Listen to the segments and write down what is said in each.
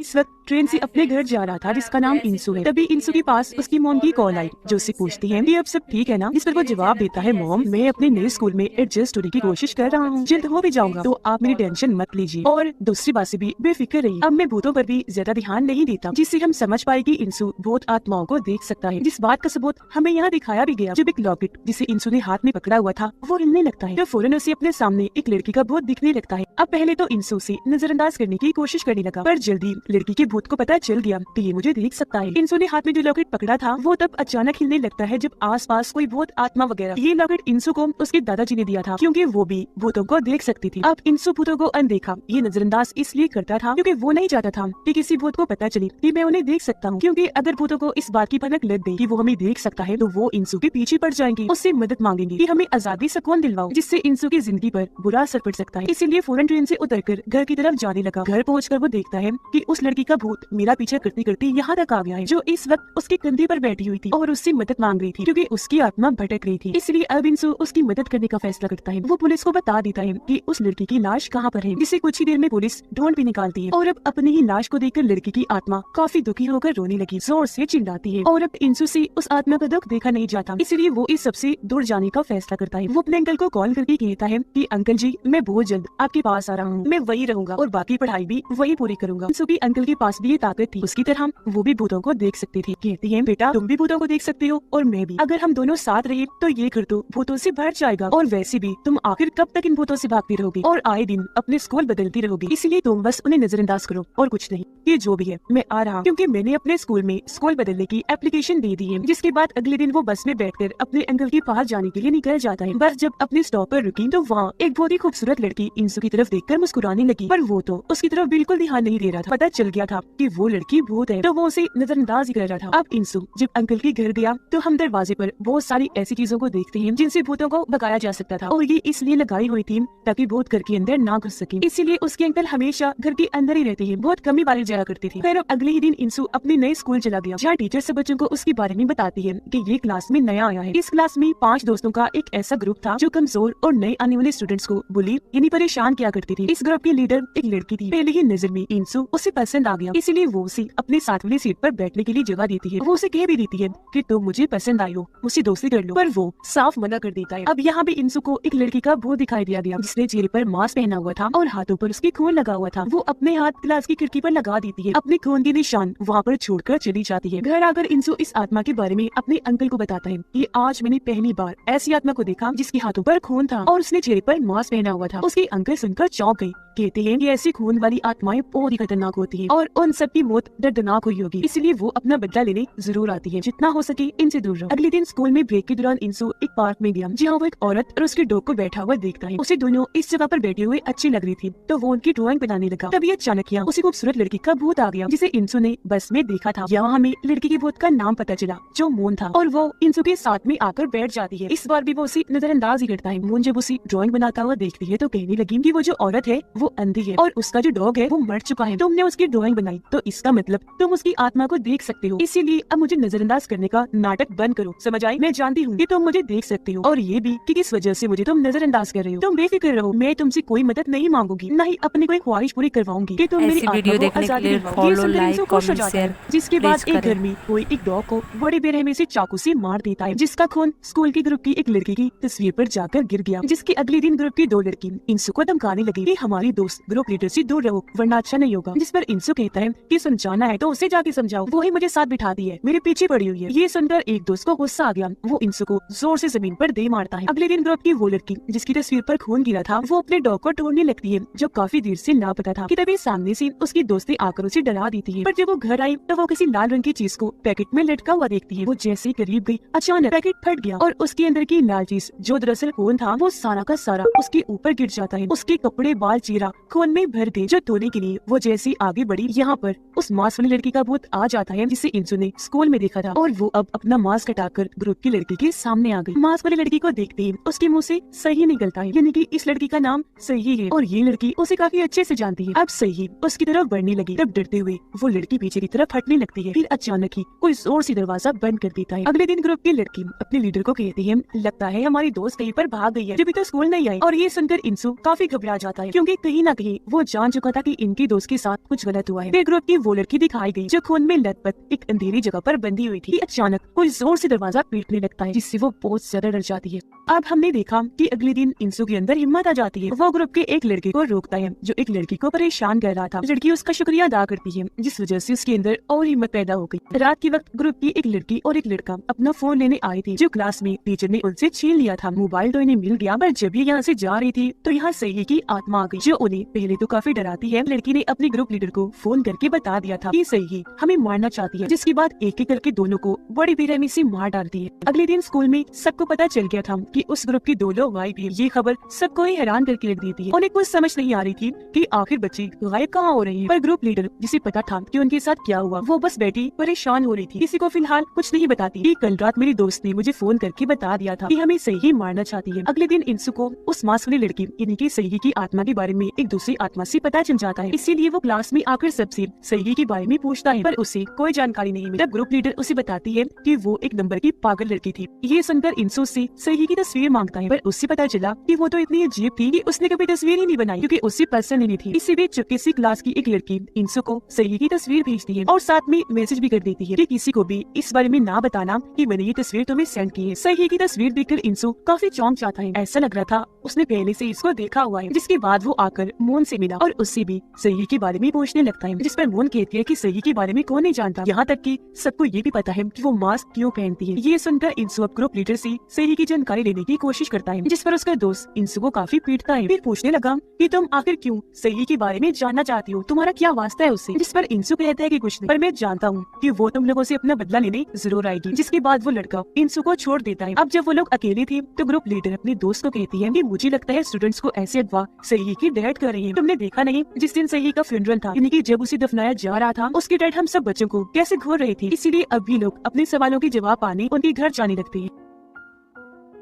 इस वक्त ट्रेन से अपने घर जा रहा था जिसका नाम इंसू है। तभी इंसू के पास उसकी मॉम की कॉल आई जो उससे पूछती है कि अब सब ठीक है ना। जिस पर वो जवाब देता है, मॉम मैं अपने नए स्कूल में एडजस्ट होने की कोशिश कर रहा हूँ, जल्द हो भी जाऊंगा, तो आप मेरी टेंशन मत लीजिए। और दूसरी बात से भी बेफिक्र रहिए, अब मैं भूतों पर भी ज्यादा ध्यान नहीं देता, जिससे हम समझ पाए कि इंसू भूत आत्माओं को देख सकता है। जिस बात का सबूत हमें यहाँ दिखाया भी गया, जब एक लॉकेट जिसे इंसू ने हाथ में पकड़ा हुआ था वो हिलने लगता है तो फौरन उसे अपने सामने एक लड़की का भूत दिखने लगता है। अब पहले तो इंसू से नजरअंदाज करने की कोशिश करने लगा, पर जल्दी लड़की के भूत को पता चल गया कि ये मुझे देख सकता है। इंसू ने हाथ में जो लॉकेट पकड़ा था वो तब अचानक हिलने लगता है जब आसपास कोई भूत आत्मा वगैरह। ये लॉकेट इंसू को उसके दादाजी ने दिया था क्योंकि वो भी भूतों को देख सकती थी। अब इंसू भूतों को अनदेखा ये नजरअंदाज इसलिए करता था क्योंकि वो नहीं चाहता था कि किसी भूत को पता चले कि मैं उन्हें देख सकता हूँ, क्योंकि अगर भूतों को इस बात की भनक लग गई कि वो हमें देख सकता है तो वो इंसू के पीछे पड़ जाएंगे, उससे मदद मांगेंगे कि हमें आजादी सुकून दिलवाओ, जिससे इंसू की जिंदगी पर बुरा असर पड़ सकता है। इसीलिए फौरन ट्रेन से उतरकर घर की तरफ जाने लगा। घर पहुंचकर वो देखता है कि उस लड़की का भूत मेरा पीछा करते करते यहाँ तक आ गया है, जो इस वक्त उसके कंधे पर बैठी हुई थी और उससे मदद मांग रही थी क्योंकि उसकी आत्मा भटक रही थी। इसलिए अब इंसू उसकी मदद करने का फैसला करता है। वो पुलिस को बता देता है कि उस लड़की की लाश कहाँ पर है, जिसे कुछ ही देर में पुलिस ढूंढ भी निकालती है। और अब अपनी ही लाश को देखकर लड़की की आत्मा काफी दुखी होकर रोने लगी, जोर से चिल्लाती है। और अब इंसू से उस आत्मा का दुख देखा नहीं जाता, इसलिए वो इस सबसे दूर जाने का फैसला करता है। वो अपने अंकल को कॉल करके कहता है कि अंकल जी मैं बहुत जल्द आपके पास आ रहा हूँ, मैं वही रहूंगा और बाकी पढ़ाई भी वही पूरी करूंगा। इंसू की अंकल के पास भी ये ताकत थी, उसकी तरह वो भी भूतों को देख सकती थी। कहती है बेटा तुम भी भूतों को देख सकते हो और मैं भी, अगर हम दोनों साथ रहे तो ये घर तो भूतों से भर जाएगा। और वैसे भी तुम आखिर कब तक इन भूतों से भागती रहोगी और आए दिन अपने स्कूल बदलती रहोगी, इसलिए तुम बस उन्हें नजरअंदाज करो और कुछ नहीं। ये जो भी है मैं आ रहा हूँ, क्योंकि मैंने अपने स्कूल में स्कूल बदलने की एप्लीकेशन दे दी है। जिसके बाद अगले दिन वो बस में बैठकर अपने अंकल के पास जाने के लिए निकल जाता है। बस जब अपने स्टॉप पर रुकी तो वहाँ एक बहुत ही खूबसूरत लड़की इंसू की तरफ देखकर मुस्कुराने लगी, पर वो तो उसकी तरफ बिल्कुल ध्यान नहीं दे रहा था। पता चल गया था कि वो लड़की भूत है, तो वो उसे नजरअंदाज ही कर रहा था। अब इंसू जब अंकल के घर गया तो हम दरवाजे पर बहुत सारी ऐसी चीजों को देखते हैं जिनसे भूतों को भगाया जा सकता था, और ये इसलिए लगाई हुई थी ताकि भूत घर के अंदर ना घुस सके। इसीलिए उसके अंकल हमेशा घर के अंदर ही रहते हैं, बहुत कम ही बाहर जाया करती थी। फिर अगले ही दिन इंसू अपने नए स्कूल चला गया, जहाँ टीचर सब बच्चों को उसके बारे में बताती है कि ये क्लास में नया आया है। इस क्लास में 5 दोस्तों का एक ऐसा ग्रुप था जो कमजोर और नए आने वाले स्टूडेंट्स को बुली यानी परेशान किया करती थी। इस ग्रुप की लीडर एक लड़की थी। पहले ही नजर में इंसू उसे पसंद आ गया, इसीलिए वो उसे अपने साथ वाली सीट पर बैठने के लिए जगह देती है। वो उसे कह भी देती है कि तुम मुझे पसंद आई हो, मुझसे दोस्ती कर लो, पर वो साफ मना कर देता है। अब यहाँ भी इंसू को एक लड़की का भूत दिखाई दिया गया जिसने चेहरे पर मास्क पहना हुआ था और हाथों पर उसके खून लगा हुआ था। वो अपने हाथ क्लास की खिड़की पर लगा देती है, अपने खून के निशान वहाँ पर छोड़कर चली जाती है। घर आकर इंसू इस आत्मा के बारे में अपने अंकल को बताता है कि आज मैंने पहली बार ऐसी आत्मा को देखा जिसके हाथों पर खून था और उसने चेहरे पर मास्क पहना हुआ था। उसके अंकल सुनकर चौंक गए, कहते हैं कि ऐसी खून वाली आत्माएं बहुत ही खतरनाक होती हैं और उन सब की मौत दर्दनाक हुई होगी, इसलिए वो अपना बदला लेने जरूर आती है। जितना हो सके इनसे दूर रहो। अगले दिन स्कूल में ब्रेक के दौरान इंसू एक पार्क में गया जहाँ वो एक औरत और उसके डॉग को बैठा हुआ देखता है। उसे दोनों इस जगह पर बैठे हुए अच्छी लग रही थी, तो वो उनकी ड्राइंग बनाने लगा। तभी अचानक यहाँ उसे खूबसूरत लड़की का भूत आ गया जिसे इंसू ने बस में देखा था। यहाँ हमें लड़की के भूत का नाम पता चला जो मून था, और वो इंसू के साथ में आकर बैठ जाती है। इस बार भी वो उसे नजरअंदाज ही करता है। मून जब उसे ड्राइंग बनाता हुआ देखती है तो कहने लगी कि वो जो औरत है वो अंधी है और उसका जो डॉग है वो मर चुका है। तुमने उसकी ड्राइंग बनाई तो इसका मतलब तुम उसकी आत्मा को देख सकते हो, इसीलिए अब मुझे नजरअंदाज करने का नाटक बंद करो, समझ आई? मैं जानती हूँ कि तुम मुझे देख सकते हो और ये भी कि किस वजह से मुझे तुम नजरअंदाज कर रहे हो। तुम बेफिक्र रहो, मैं तुमसे कोई मदद नहीं मांगूंगी, न ही अपनी कोई ख्वाहिश पूरी करवाऊंगी कि तुम मेरी आत्मा को आजादी दिलवाओ। ये सुनकर इंसू खुश हो जाता है, जिसके बाद एक घर में कोई एक डॉग को बड़ी बेरहमी से चाकू से मार देता है, जिसका खून स्कूल के ग्रुप की एक लड़की की तस्वीर पर जाकर गिर गया। जिसके अगले दिन ग्रुप की 2 लड़की इंसू को धमकाने लगी कि हमारी दोस्त ग्रुप लीडर से दूर रहो वरना अच्छा नहीं होगा। जिस पर इंसू कहता है कि समझाना है तो उसे जाके समझाओ, वो ही मुझे साथ बिठाती है, मेरे पीछे पड़ी हुई है। ये सुनकर एक दोस्त को गुस्सा आ गया, वो इंसू को जोर से जमीन पर दे मारता है। अगले दिन ग्रुप की वो लड़की जिसकी तस्वीर पर खून गिरा था वो अपने डॉग को ढूंढने लगती है जो काफी देर से लापता था, कि तभी सामने से उसकी दोस्ती आकर उसे डरा देती है। पर जब वो घर आई तो वो किसी लाल रंग की चीज को पैकेट में लटका हुआ देखती है। वो जैसे ही करीब गई अचानक पैकेट फट गया और उसके अंदर की लाल चीज जो दरअसल खून था वो सारा का सारा उसके ऊपर गिर जाता है। उसके कपड़े बाल चेहरा खून में भर गए। जो धोने के लिए वो जैसे आगे बढ़ी, यहाँ पर उस मास्क वाली लड़की का भूत आ जाता है जिसे इंसू ने स्कूल में देखा था, और वो अब अपना मास्क हटाकर ग्रुप की लड़की के सामने आ गई। मास्क वाली लड़की को देखते ही उसके मुंह से सही निकलता है, यानी कि इस लड़की का नाम सही है और ये लड़की उसे काफी अच्छे से जानती है। अब सही उसकी तरफ बढ़ने लगी, तब डरते हुए वो लड़की पीछे की तरफ हटने लगती है। फिर अचानक ही कोई जोर से दरवाजा बंद कर देता है। अगले दिन ग्रुप की लड़की अपने लीडर को कहती है, लगता है हमारी दोस्त कहीं पर भाग गई है, जब तो स्कूल नहीं आई। और ये सुनकर इंसू काफी घबरा जाता है क्योंकि कहीं ना कहीं वो जान चुका था कि इनकी दोस्त के साथ कुछ गलत हुआ है। फिर ग्रुप की वो लड़की दिखाई गई जो खून में लथपथ एक अंधेरी जगह पर बंधी हुई थी। अचानक कोई जोर से दरवाजा पीटने लगता है जिससे वो बहुत ज्यादा डर जाती है। अब हमने देखा कि अगले दिन इंसू के अंदर हिम्मत आ जाती है। वो ग्रुप के एक लड़के को रोकता है जो एक लड़की को परेशान कर रहा था। लड़की उसका शुक्रिया अदा करती है जिस वजह से उसके अंदर और हिम्मत पैदा हो गई। रात के वक्त ग्रुप की एक लड़की और एक लड़का अपना फोन लेने आए थे जो क्लास में टीचर ने उनसे छीन लिया था। मोबाइल तो इन्हें मिल गया, पर जब ये यहाँ से जा रही थी तो यहाँ सही की आत्मा आ गई जो उन्हें पहले तो काफी डराती है। लड़की ने अपने ग्रुप लीडर को फोन करके बता दिया था कि सही हमें मारना चाहती है, जिसके बाद एक एक करके दोनों को बड़ी बेरहमी से मार डालती है। अगले दिन स्कूल में सबको पता चल गया था कि उस ग्रुप के 2 लोग गायब हैं। ये खबर सबको ही हैरान करके रख देती है। उन्हें कुछ समझ नहीं आ रही थी कि आखिर बच्चे गायब कहाँ हो रहे हैं। पर ग्रुप लीडर जिसे पता था कि उनके साथ क्या हुआ, वो बस बैठी परेशान हो रही थी। किसी को फिलहाल कुछ नहीं बताती कि कल रात मेरी दोस्त ने मुझे फोन करके बता दिया था कि हमें सही मारना चाहती है। अगले दिन इंसु को उस मास्क वाली लड़की यानी कि सही की आत्मा के बारे में एक दूसरी आत्मा से पता चल जाता है। इसीलिए वो क्लास में आकर सबसे सही के बारे में पूछता है, पर उसे कोई जानकारी नहीं मिली। तब ग्रुप लीडर उसे बताती है कि वो एक नंबर की पागल लड़की थी। ये सुनकर इंसु से सही की तस्वीर मांगता है, पर उससे पता चला कि वो तो इतनी अजीब थी कि उसने कभी तस्वीर ही नहीं बनाई क्योंकि उससे पसंद नहीं थी। इसी बीच चुपके से क्लास की एक लड़की इंसु को सही की तस्वीर भेजती है और साथ में मैसेज भी कर देती है कि किसी को भी इस बारे में ना बताना कि मैंने ये तस्वीर तुम्हें सेंड की है। सही की तस्वीर देखकर इंसु काफी चौंक जाता है। ऐसा लग रहा था उसने पहले से इसको देखा हुआ है। जिसके बाद वो आकर मोन से मिला और उससे भी सही के बारे में पूछने लगता है, जिस पर मोन कहती है कि सही के बारे में कौन नहीं जानता, यहाँ तक कि सबको ये भी पता है कि वो मास्क क्यों पहनती है। ये सुनकर इंसु अब ग्रुप लीडर से सही की जानकारी लेने की कोशिश करता है, जिस पर उसका दोस्त इंसु को काफी पीटता है। फिर पूछने लगा कि तुम आखिर क्यों सही के बारे में जानना चाहती हो, तुम्हारा क्या वास्ता है उससे। जिस पर इंसु कहता है कि कुछ नहीं, पर मैं जानता हूँ कि वो तुम लोगों से अपना बदला लेने जरूर आएगी। जिसके बाद वो लड़का इंसु को छोड़ देता है। अब जब वो लोग अकेले थे तो ग्रुप लीडर अपने दोस्त को कहती है कि मुझे लगता है स्टूडेंट्स को ऐसे अगवा सही की डेट कर रही है। तुमने देखा नहीं जिस दिन सही का फ्यूनरल था, यानी कि जब उसे दफनाया जा रहा था, उसकी डेट हम सब बच्चों को कैसे घूर रही थी। इसीलिए अब भी लोग अपने सवालों के जवाब पाने उनके घर जाने लगते हैं।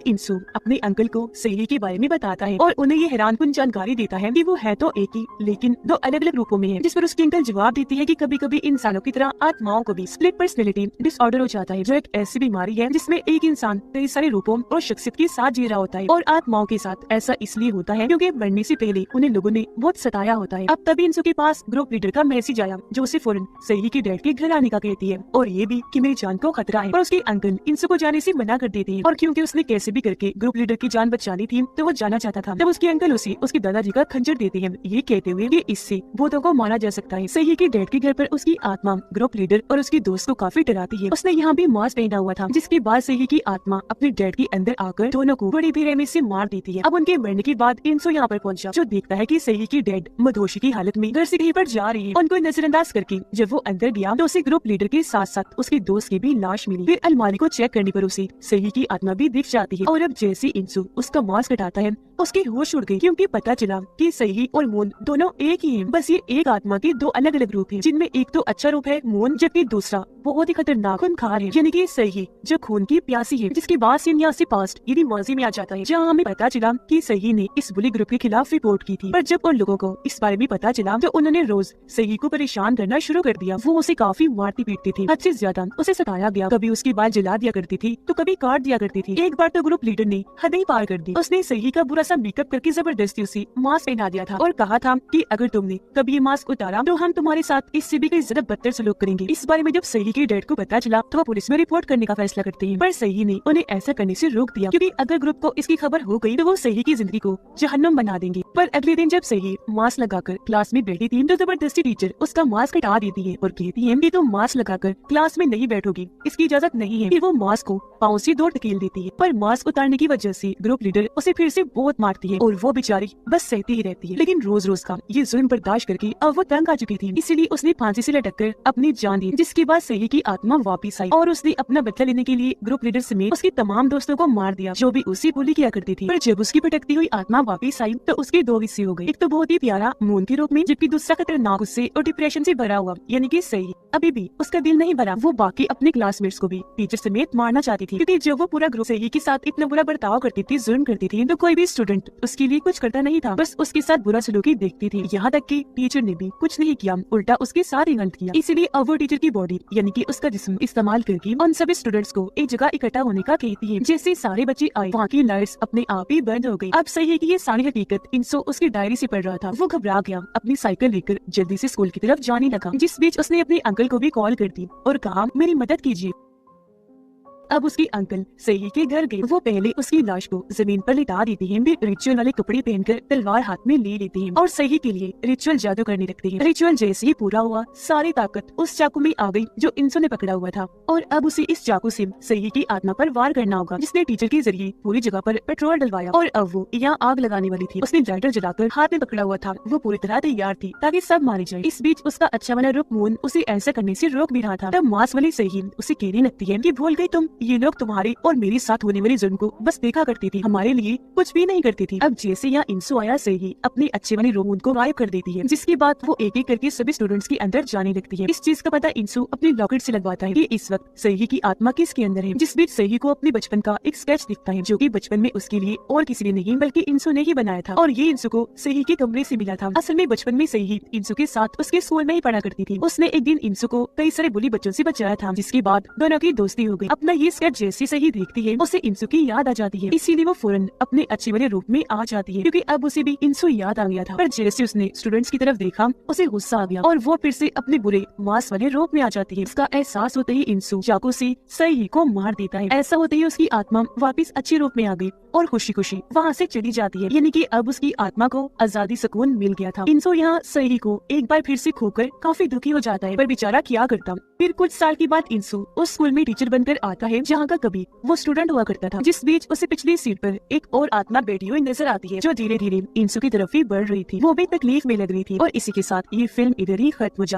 इंसु अपने अंकल को सही के बारे में बताता है और उन्हें ये हैरानकुन जानकारी देता है कि वो है तो एक ही लेकिन 2 अलग अलग रूपों में है। जिस पर उसकी अंकल जवाब देती है कि कभी कभी इंसानों की तरह आत्माओं को भी स्प्लिट पर्सनैलिटी डिसऑर्डर हो जाता है, जो एक ऐसी बीमारी है जिसमें एक इंसान कई सारे रूपों और शख्सियत के साथ जी रहा होता है। और आत्माओं के साथ ऐसा इसलिए होता है क्योंकि मरने से पहले उन्हें लोगों ने बहुत सताया होता है। अब तभी इंसु के पास ग्रुप लीडर का मैसेज आया जो उसे फौरन सही की डैड के घर आने का कहती है और ये भी कि मेरी जान को खतरा है। पर उसके अंकल इंसु को जाने से मना कर देते हैं और क्योंकि उसने कैसे भी करके ग्रुप लीडर की जान बचानी थी तो वो जाना चाहता था। तब उसके अंकल उसे उसके दादाजी का खंजर देते हैं, ये कहते हुए कि इससे भूतों को मारा जा सकता है। सही के डैड के घर पर उसकी आत्मा ग्रुप लीडर और उसके दोस्त को काफी डराती है। उसने यहाँ भी मास्क पहना हुआ था, जिसके बाद सही की आत्मा अपने डैड के अंदर आकर दोनों को बड़ी बेरहमी से मार देती है। अब उनके मरने के बाद इंसु यहाँ पर पहुंचा जो देखता है कि सही की डैड मदहोशी की हालत में घर से कहीं पर जा रही है। उनको नजरअंदाज करके जब वो अंदर गया तो उसे ग्रुप लीडर के साथ साथ उसके दोस्त की भी लाश मिली। फिर अलमारी को चेक करने पर उसे सही की आत्मा भी दिख जाती है और अब जैसे इंसु उसका मास्क हटाता है उसकी होश उड़ गई क्योंकि पता चला कि सही और मोन दोनों एक ही हैं। बस ये एक आत्मा के 2 अलग अलग रूप हैं, जिनमें एक तो अच्छा रूप है मोन, जबकि दूसरा बहुत ही खतरनाक खूनखार है यानी कि सही जो खून की प्यासी है। जिसके बाद सीन यहाँ से पास्ट यानी माजी में आ जाता है जहाँ हमें पता चला कि सही ने इस बुली ग्रुप के खिलाफ रिपोर्ट की थी। पर जब उन लोगों को इस बारे में पता चला तो उन्होंने रोज सही को परेशान करना शुरू कर दिया। वो उसे काफी मारती पीटती थी, हद से ज्यादा उसे सताया गया। कभी उसकी बाल जला दिया करती थी तो कभी काट दिया करती थी। एक बार तो ग्रुप लीडर ने हद ही पार कर दी। उसने सही का बुरा सा मेकअप करके जबरदस्ती उसे मास्क पहना दिया था और कहा था कि अगर तुमने कभी ये मास्क उतारा तो हम तुम्हारे साथ इससे भी कई ज्यादा बदतर सलूक करेंगे। इस बारे में जब सही के डैड को पता चला तो वो पुलिस में रिपोर्ट करने का फैसला करते हैं, पर सही ने उन्हें ऐसा करने से रोक दिया क्योंकि अगर ग्रुप को इसकी खबर हो गई तो वो सही की जिंदगी को जहन्नुम बना देंगे। पर अगले दिन जब सही मास्क लगाकर क्लास में बैठी थी तो जबरदस्ती टीचर उसका मास्क हटा देती है और कहती है कि तुम मास्क लगाकर क्लास में नहीं बैठोगी, इसकी इजाजत नहीं है। फिर वो मास्क को पाँव से 2 धकेल देती है, पर मास्क उतारने की वजह से ग्रुप लीडर उसे फिर से बहुत मारती है और वो बेचारी बस सहती ही रहती है। लेकिन रोज रोज का ये जुल्म बर्दाश्त करके अब वो तंग आ चुकी थी, इसीलिए उसने फांसी से लटक कर अपनी जान दी। जिसके बाद सही की आत्मा वापिस आई और उसने अपना बदला लेने के लिए ग्रुप लीडर समेत उसके तमाम दोस्तों को मार दिया जो भी उसे बुली किया करती थी। पर जब उसकी भटकती हुई आत्मा वापिस आई तो उसके 2 हिस्से हो गए, एक तो बहुत ही प्यारा मून के रूप में, जबकि दूसरा खतरनाक गुस्से और डिप्रेशन से भरा हुआ यानी कि सही। अभी भी उसका दिल नहीं भरा, वो बाकी अपने क्लासमेट्स को भी टीचर समेत मारना चाहती थी क्योंकि जब वो पूरा ग्रुप सही के साथ इतना बुरा बर्ताव करती थी, जुल्म करती थी, तो कोई भी स्टूडेंट उसके लिए कुछ करता नहीं था, बस उसके साथ बुरा सलूकी देखती थी। यहाँ तक कि टीचर ने भी कुछ नहीं किया, उल्टा उसके साथ ही गलत किया। इसीलिए अब वो टीचर की बॉडी यानी कि उसका जिस्म इस्तेमाल करके उन सभी स्टूडेंट्स को एक जगह इकट्ठा होने का कहती है। जैसे सारे बच्चे आए वहाँ की लाइट्स अपने आप ही बंद हो गई। अब सही है कि ये सारी हकीकत इन इंसु उसकी डायरी से पढ़ रहा था। वो घबरा गया, अपनी साइकिल लेकर जल्दी से स्कूल की तरफ जाने लगा। जिस बीच उसने अपने अंकल को भी कॉल कर दी और कहा, मेरी मदद कीजिए। अब उसके अंकल सही के घर गए। वो पहले उसकी लाश को जमीन पर लिटा देते हैं, फिर रिचुअल वाले कपड़े पहनकर तलवार हाथ में ले लेते हैं और सही के लिए रिचुअल जादू करने लगते हैं। रिचुअल जैसे ही पूरा हुआ, सारी ताकत उस चाकू में आ गई जो इंसु ने पकड़ा हुआ था और अब उसे इस चाकू से सही की आत्मा पर वार करना होगा, जिसने टीचर के जरिए पूरी जगह पर पेट्रोल डलवाया और अब वो यहाँ आग लगाने वाली थी। उसने लाइटर जलाकर हाथ में पकड़ा हुआ था। वो पूरी तरह तैयार थी ताकि सब मारे जाए। इस बीच उसका अच्छा वाला रूप मून उसे ऐसा करने से रोक भी रहा था। तब मास वाली सही उसे कहने लगती है कि भूल गई तुम, ये लोग तुम्हारे और मेरे साथ होने वाले जुर्म को बस देखा करती थी, हमारे लिए कुछ भी नहीं करती थी। अब जैसे यहाँ इंसु आया, सही अपने अच्छे वाले रोमून को गायब कर देती है, जिसके बाद वो एक एक करके सभी स्टूडेंट्स के अंदर जाने लगती है। इस चीज का पता इंसु अपने लॉकेट से लगवाता है कि इस वक्त सही की आत्मा किसके अंदर है। जिस बीच सही को अपने बचपन का एक स्केच दिखता है, जो कि बचपन में उसके लिए और किसी ने नहीं बल्कि इंसु ने ही बनाया था और ये इंसु को सही के कमरे से मिला था। असल में बचपन में सही इंसु के साथ उसके स्कूल में ही पढ़ा करती थी। उसने एक दिन इंसु को कई सारे बुली बच्चों से बचाया था, जिसके बाद दोनों की दोस्ती हो गई। अपना ये स्केच जैसे सही देखती है, उसे इंसु की याद आ जाती है, इसीलिए वो फौरन अपने अच्छे वाले रूप में आ जाती है, क्योंकि अब उसे भी इंसु याद आ गया था। पर जैसे उसने स्टूडेंट्स की तरफ देखा, उसे गुस्सा आ गया और वो फिर से अपने बुरे मास वाले रूप में आ जाती है। इसका एहसास होते ही इंसु चाकू से सही को मार देता है। ऐसा होते ही उसकी आत्मा वापस अच्छे रूप में आ गई और खुशी खुशी वहाँ से चली जाती है, यानी कि अब उसकी आत्मा को आजादी सुकून मिल गया था। इंसु यहाँ सही को एक बार फिर से खोकर काफी दुखी हो जाता है, पर बेचारा क्या करता। फिर कुछ साल के बाद इंसु उस स्कूल में टीचर बनकर आता है जहाँ का कभी वो स्टूडेंट हुआ करता था। जिस बीच उसे पिछली सीट पर एक और आत्मा बैठी हुई नजर आती है, जो धीरे धीरे इंसु की तरफ ही बढ़ रही थी। वो भी तकलीफ में लग रही थी और इसी के साथ ये फिल्म इधर ही खत्म हो जाती है।